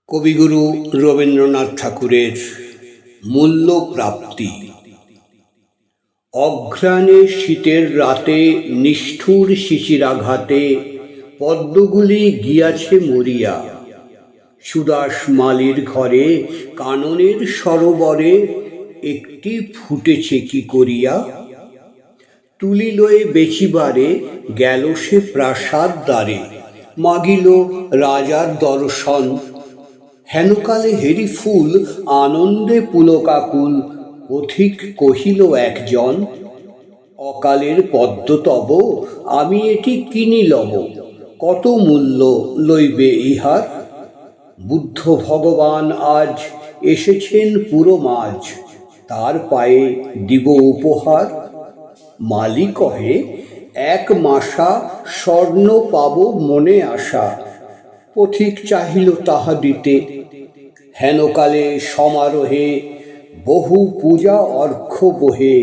কবিগুরু রবীন্দ্রনাথ ঠাকুরের মূল্যপ্রাপ্তি। অঘ্রাণে শীতের রাতে নিষ্ঠুর শিশিরাঘাতে পদ্মগুলি গিয়াছে মরিয়া। সুদাস মালির ঘরে কাননের সরোবরে একটি ফুটেছে কি করিয়া। তুলি লয়ে বেচিবারে গেল সে প্রাসাদ দ্বারে, মাগিল রাজার দর্শন। হেনকালে হেরি ফুল আনন্দে পুলকাকুল, পথিক কহিল একজন, অকালের পদ্ম তব আমি এটি কিনি লব, কত মূল্য লইবে ইহার। বুদ্ধ ভগবান আজ এসেছেন পুরো মাঝ, তার পায়ে দিব উপহার। মালি কহে এক মাসা স্বর্ণ পাব মনে আশা, পথিক চাহিল তাহা দিতে। হেনকালে সমারোহে বহু পূজা অর্ঘ্য বহে,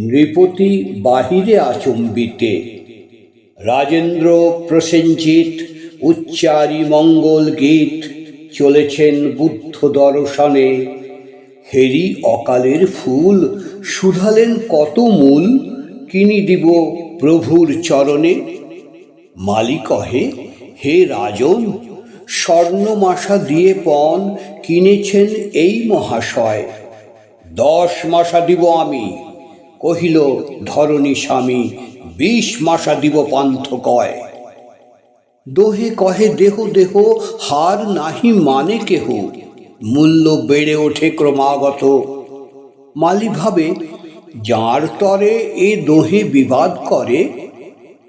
নৃপতি বাহিরে আচম্বিতে। রাজেন্দ্র প্রসেনজিৎ উচ্চারি মঙ্গল গীত, চলেছেন বুদ্ধ দর্শনে। হেরি অকালের ফুল শুধালেন কত মূল, কিনি দিব প্রভুর চরণে। মালি কহে হে রাজন, স্বর্ণমাসা দিয়ে পণ কিনেছেন এই মহাশয়। 10 মাসা দিব আমি, কহিল ধরণী স্বামী, 20 মাসা দিব পান্থ কয়। দোহে কহে দেহ দেহ হার নাহি মানে কেহ, মূল্য বেড়ে ওঠে ক্রমাগত। মালি ভাবে যার তরে এ দোহে বিবাদ করে,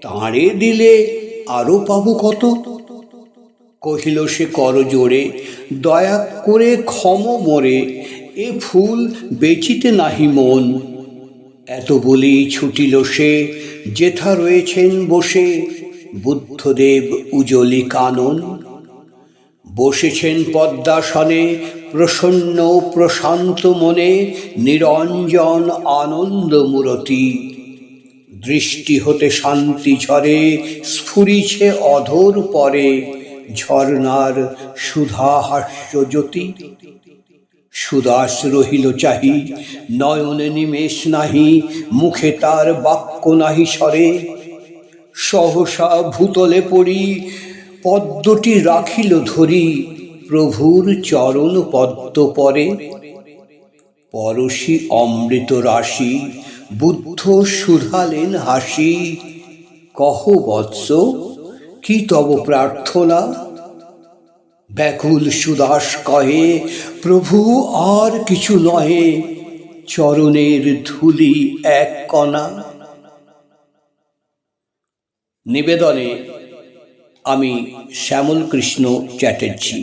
তাঁরে দিলে আরো পাবো কত। কহিল সে করজোড়ে দয়া করে ক্ষম মোরে, এ ফুল বেচিতে নাহি মন। এত বলেই ছুটিল সে, যেথা রয়েছেন বসে বুদ্ধদেব উজলি কানন। বসেছেন পদ্মাসনে প্রসন্ন প্রশান্ত মনে, নিরঞ্জন আনন্দ মূরতি। দৃষ্টি হতে শান্তি ঝরে স্ফুরিছে অধর পরে, ঝর্ণার সুধা হাস্য জ্যোতি। সুদাস রহিল চাহি, নয়নে নিমেষ নাহি, মুখে তার বাক্য নাহি সরে। সহসা ভূতলে পড়ি পদ্মটি রাখিল ধরি, প্রভুর চরণ পদ্ম পরে। পরশি অমৃত রাশি বুদ্ধ শুধালেন হাসি, কহ বৎস কি তব প্রার্থনা। ব্যাকুল সুদাস কহে প্রভু আর কিছু নহে, চরণের ধূলি এক কণা। নিবেদনে আমি শ্যামল কৃষ্ণ চ্যাটার্জি।